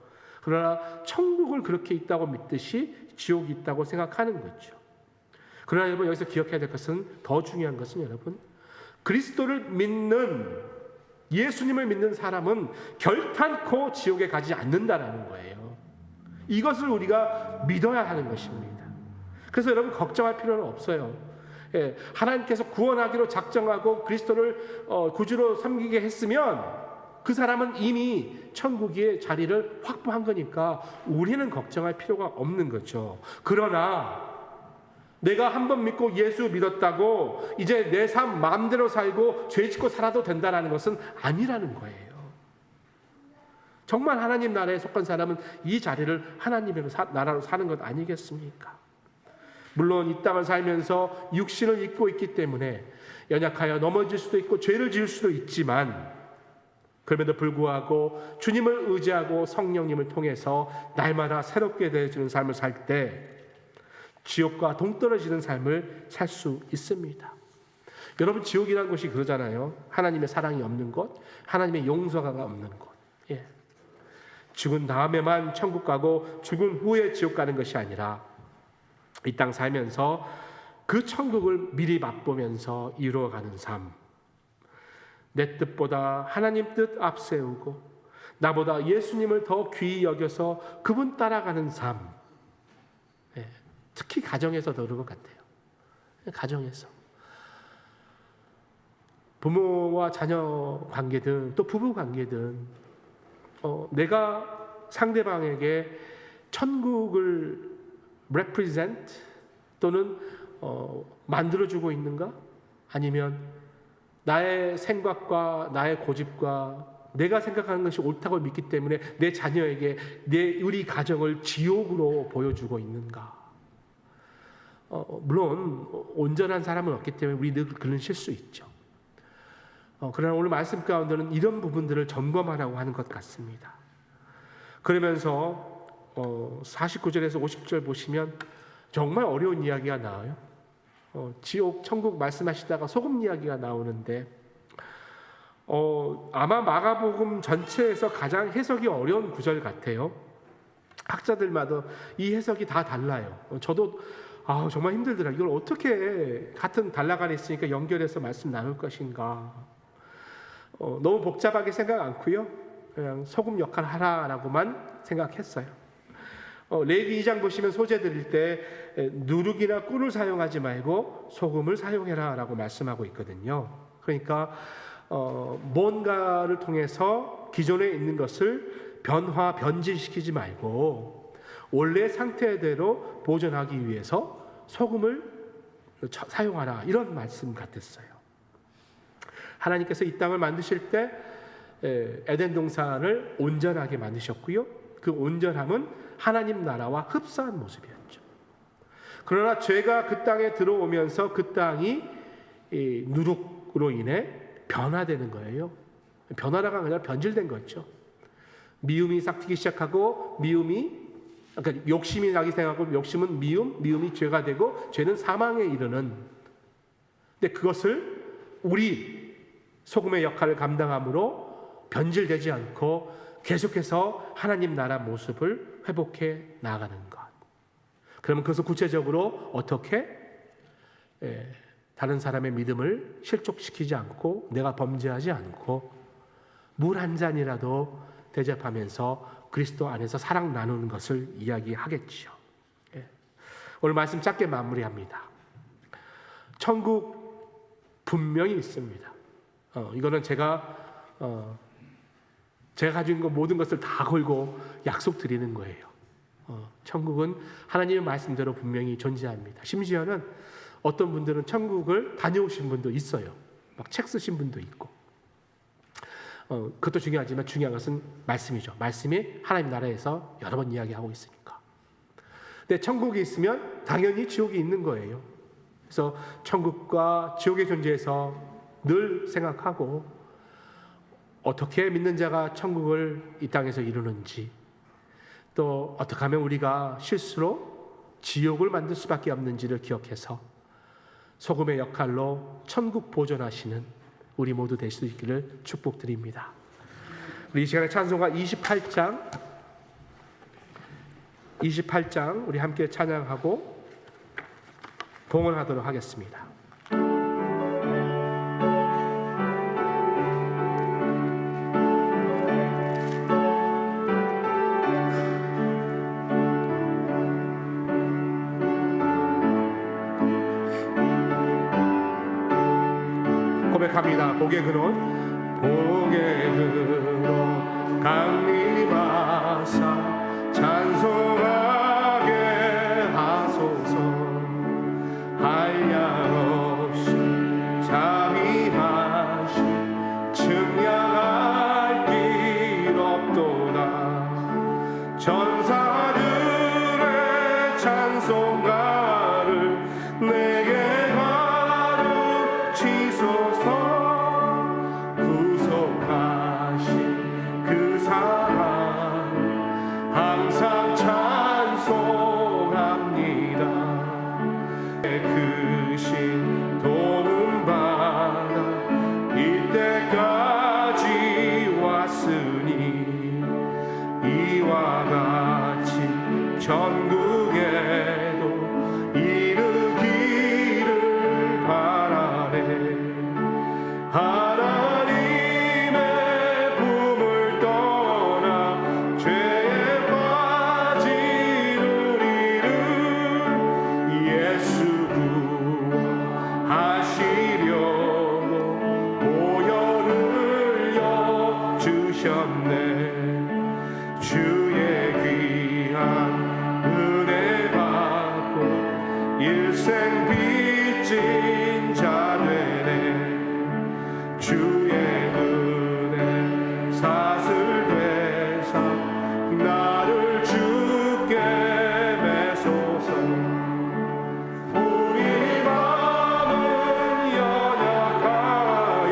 그러나 천국을 그렇게 있다고 믿듯이 지옥이 있다고 생각하는 거죠. 그러나 여러분 여기서 기억해야 될 것은, 더 중요한 것은 여러분, 그리스도를 믿는, 예수님을 믿는 사람은 결탄코 지옥에 가지 않는다라는 거예요. 이것을 우리가 믿어야 하는 것입니다. 그래서 여러분 걱정할 필요는 없어요. 하나님께서 구원하기로 작정하고 그리스도를 구주로 섬기게 했으면 그 사람은 이미 천국의 자리를 확보한 거니까 우리는 걱정할 필요가 없는 거죠. 그러나 내가 한 번 믿고 예수 믿었다고 이제 내 삶 마음대로 살고 죄 짓고 살아도 된다는 것은 아니라는 거예요. 정말 하나님 나라에 속한 사람은 이 자리를 하나님의 나라로 사는 것 아니겠습니까? 물론 이 땅을 살면서 육신을 입고 있기 때문에 연약하여 넘어질 수도 있고 죄를 지을 수도 있지만, 그럼에도 불구하고 주님을 의지하고 성령님을 통해서 날마다 새롭게 되어지는 삶을 살 때 지옥과 동떨어지는 삶을 살 수 있습니다. 여러분 지옥이라는 곳이 그러잖아요. 하나님의 사랑이 없는 곳, 하나님의 용서가 없는 곳. 죽은 다음에만 천국 가고 죽은 후에 지옥 가는 것이 아니라 이 땅 살면서 그 천국을 미리 맛보면서 이루어가는 삶, 내 뜻보다 하나님 뜻 앞세우고 나보다 예수님을 더 귀히 여겨서 그분 따라가는 삶, 특히 가정에서 더 그럴 것 같아요. 가정에서 부모와 자녀 관계든 또 부부 관계든 내가 상대방에게 천국을 represent 또는 만들어주고 있는가? 아니면 나의 생각과 나의 고집과 내가 생각하는 것이 옳다고 믿기 때문에 내 자녀에게 우리 가정을 지옥으로 보여주고 있는가? 물론 온전한 사람은 없기 때문에 우리 늘 그런 실수 있죠. 그러나 오늘 말씀 가운데는 이런 부분들을 점검하라고 하는 것 같습니다. 그러면서 49절에서 50절 보시면 정말 어려운 이야기가 나와요. 지옥, 천국 말씀하시다가 소금 이야기가 나오는데 아마 마가복음 전체에서 가장 해석이 어려운 구절 같아요. 학자들마다 이 해석이 다 달라요. 저도 정말 힘들더라고요. 이걸 어떻게 같은 단락안에 있으니까 연결해서 말씀 나눌 것인가. 너무 복잡하게 생각 않고요. 그냥 소금 역할 하라라고만 생각했어요. 레위기 2장 보시면 소재 드릴 때 누룩이나 꿀을 사용하지 말고 소금을 사용해라 라고 말씀하고 있거든요. 그러니까 뭔가를 통해서 기존에 있는 것을 변질시키지 말고 원래 상태대로 보존하기 위해서 소금을 사용하라, 이런 말씀 같았어요. 하나님께서 이 땅을 만드실 때 에덴 동산을 온전하게 만드셨고요. 그 온전함은 하나님 나라와 흡사한 모습이었죠. 그러나 죄가 그 땅에 들어오면서 그 땅이 누룩으로 인해 변화되는 거예요. 변화라가 아니라 변질된 거죠. 미움이 싹트기 시작하고 그러니까 욕심이 나기 시작하고 욕심은 미움이 죄가 되고 죄는 사망에 이르는. 근데 그것을 우리 소금의 역할을 감당함으로 변질되지 않고 계속해서 하나님 나라 모습을 회복해 나가는 것. 그러면 그것을 구체적으로 어떻게 다른 사람의 믿음을 실족시키지 않고 내가 범죄하지 않고 물 한 잔이라도 대접하면서 그리스도 안에서 사랑 나누는 것을 이야기하겠지요. 오늘 말씀 짧게 마무리합니다. 천국 분명히 있습니다. 이거는 제가 가지고 있는 모든 것을 다 걸고 약속드리는 거예요. 천국은 하나님의 말씀대로 분명히 존재합니다. 심지어는 어떤 분들은 천국을 다녀오신 분도 있어요. 막 책 쓰신 분도 있고. 그것도 중요하지만 중요한 것은 말씀이죠. 말씀이 하나님 나라에서 여러 번 이야기하고 있으니까. 근데 천국이 있으면 당연히 지옥이 있는 거예요. 그래서 천국과 지옥의 존재에서 늘 생각하고 어떻게 믿는 자가 천국을 이 땅에서 이루는지, 또 어떻게 하면 우리가 실수로 지옥을 만들 수밖에 없는지를 기억해서 소금의 역할로 천국 보존하시는 우리 모두 될 수 있기를 축복드립니다. 우리 이 시간에 찬송가 28장 우리 함께 찬양하고 봉헌하도록 하겠습니다. 고백합니다. 복의 근원, 복의 근원 강림하사 찬송하게 하소서. 한량없이 자비하시 측량할 길 없도다. 전사들의 찬송가를 내게 구속하신 그 사랑 항상 찬송합니다. 크신 도움받아 이때까지 왔으니 이와 같이 전국에도 이르기를 바라네. 하나님의 품을 떠나 죄에 빠진 우리를 예수 구원하시려고 보혈을 주셨네. 주의 귀한 은혜 받고 일생 빚진 자 되네. 주의 은혜 사슬되사 나를 주께 매소서. 우리 마음은 연약하여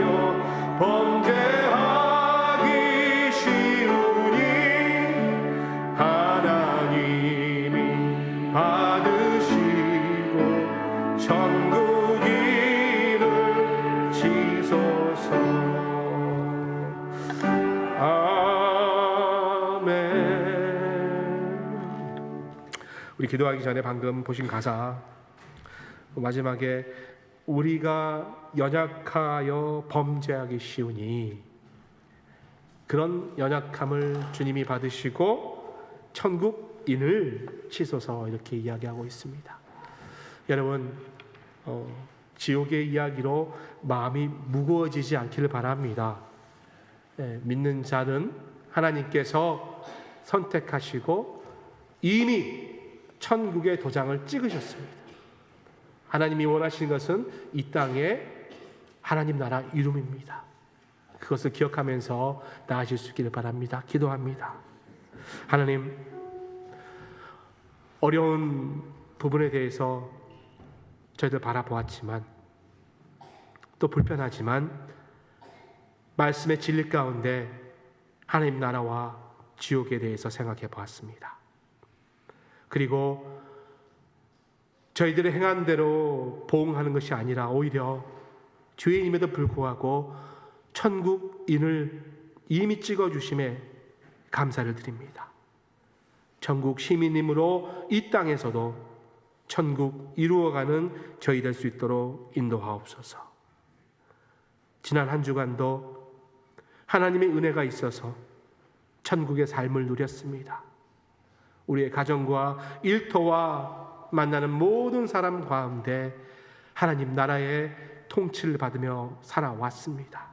범죄하기 쉬우니 하나님이 받으시고 천국 이를 지소서. 우리 기도하기 전에 방금 보신 가사 마지막에 우리가 연약하여 범죄하기 쉬우니 그런 연약함을 주님이 받으시고 천국인을 치소서 이렇게 이야기하고 있습니다. 여러분 지옥의 이야기로 마음이 무거워지지 않기를 바랍니다. 믿는 자는 하나님께서 선택하시고 이미 천국의 도장을 찍으셨습니다. 하나님이 원하시는 것은 이 땅에 하나님 나라 이룸입니다. 그것을 기억하면서 나아질 수 있기를 바랍니다. 기도합니다. 하나님, 어려운 부분에 대해서 저희들 바라보았지만 또 불편하지만 말씀의 진리 가운데 하나님 나라와 지옥에 대해서 생각해 보았습니다. 그리고 저희들의 행한 대로 보응하는 것이 아니라 오히려 죄인임에도 불구하고 천국인을 이미 찍어주심에 감사를 드립니다. 천국 시민임으로 이 땅에서도 천국 이루어가는 저희 될 수 있도록 인도하옵소서. 지난 한 주간도 하나님의 은혜가 있어서 천국의 삶을 누렸습니다. 우리의 가정과 일터와 만나는 모든 사람 가운데 하나님 나라의 통치를 받으며 살아왔습니다.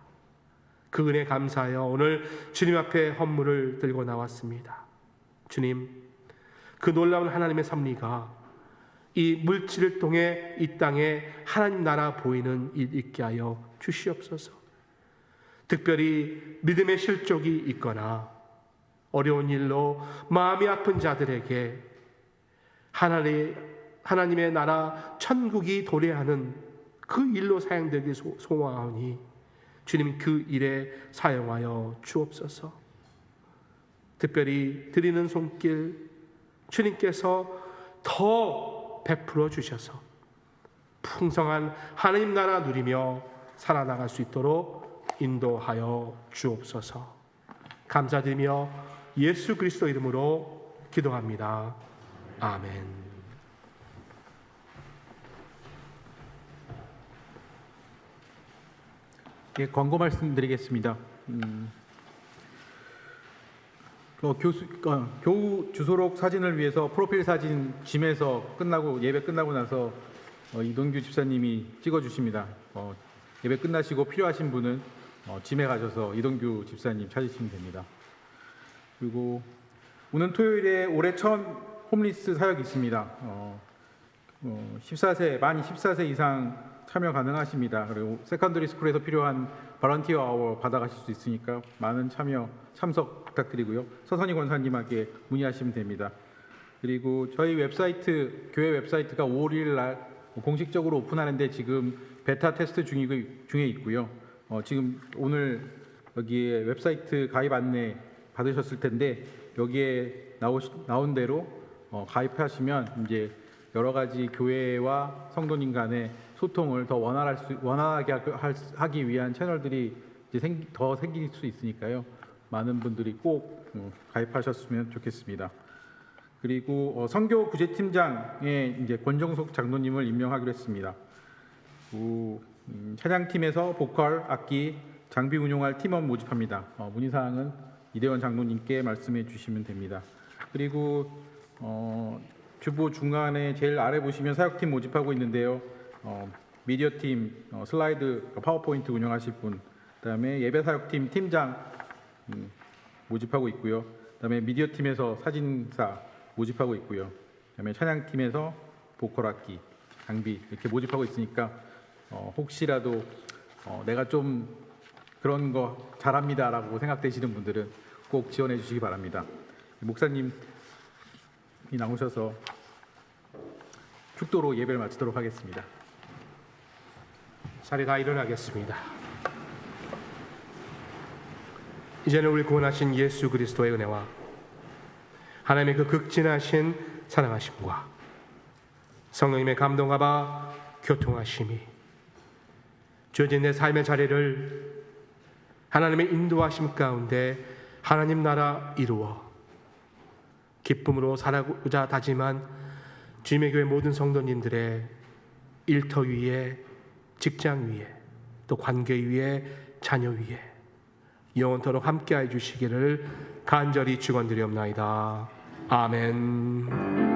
그 은혜 감사하여 오늘 주님 앞에 헌물을 들고 나왔습니다. 주님, 그 놀라운 하나님의 섭리가 이 물질을 통해 이 땅에 하나님 나라 보이는 일 있게 하여 주시옵소서. 특별히 믿음의 실족이 있거나 어려운 일로 마음이 아픈 자들에게 하나님의 나라 천국이 도래하는 그 일로 사용되기 소망하오니 주님 그 일에 사용하여 주옵소서. 특별히 드리는 손길 주님께서 더 베풀어 주셔서 풍성한 하나님 나라 누리며 살아나갈 수 있도록 인도하여 주옵소서. 감사드리며 예수 그리스도 이름으로 기도합니다. 아멘. 예, 광고 말씀드리겠습니다. 교우 주소록 사진을 위해서 프로필 사진 짐에서 예배 끝나고 나서 이동규 집사님이 찍어주십니다. 예배 끝나시고 필요하신 분은 짐에 가셔서 이동규 집사님 찾으시면 됩니다. 그리고 오는 토요일에 올해 처음 홈리스 사역이 있습니다. 만 14세 이상 참여 가능하십니다. 그리고 세컨더리 스쿨에서 필요한 발런티어 아워 받아가실 수 있으니까 많은 참석 부탁드리고요. 서선희 권사님에게 문의하시면 됩니다. 그리고 저희 웹사이트, 교회 웹사이트가 5월 1일 날 공식적으로 오픈하는데 지금 베타 테스트 중에 있고요. 지금 오늘 여기에 웹사이트 가입 안내 받으셨을 텐데 여기에 나온 대로 가입하시면 이제 여러 가지 교회와 성도님 간의 소통을 더 원활하게 하기 위한 채널들이 이제 더 생길 수 있으니까요. 많은 분들이 꼭 가입하셨으면 좋겠습니다. 그리고 선교 구제팀장에 이제 권정숙 장로님을 임명하기로 했습니다. 찬양팀에서 보컬, 악기, 장비 운용할 팀원 모집합니다. 문의사항은 이대원 장로님께 말씀해 주시면 됩니다. 그리고 주보 중간에 제일 아래 보시면 사역팀 모집하고 있는데요. 미디어팀, 슬라이드, 파워포인트 운영하실 분, 그다음에 예배사역팀 팀장 모집하고 있고요. 그다음에 미디어팀에서 사진사 모집하고 있고요. 그다음에 찬양팀에서 보컬악기, 장비 이렇게 모집하고 있으니까 혹시라도 내가 좀 그런 거 잘합니다라고 생각되시는 분들은 꼭 지원해 주시기 바랍니다. 목사님이 나오셔서 축도로 예배를 마치도록 하겠습니다. 자리 다 일어나겠습니다. 이제는 우리 구원하신 예수 그리스도의 은혜와 하나님의 그 극진하신 사랑하심과 성령님의 감동하바 교통하심이 주어진 내 삶의 자리를 하나님의 인도하심 가운데 하나님 나라 이루어 기쁨으로 살아가고자 다짐한 주님의 교회 모든 성도님들의 일터 위에, 직장 위에, 또 관계 위에, 자녀 위에 영원토록 함께해 주시기를 간절히 축원드리옵나이다. 아멘.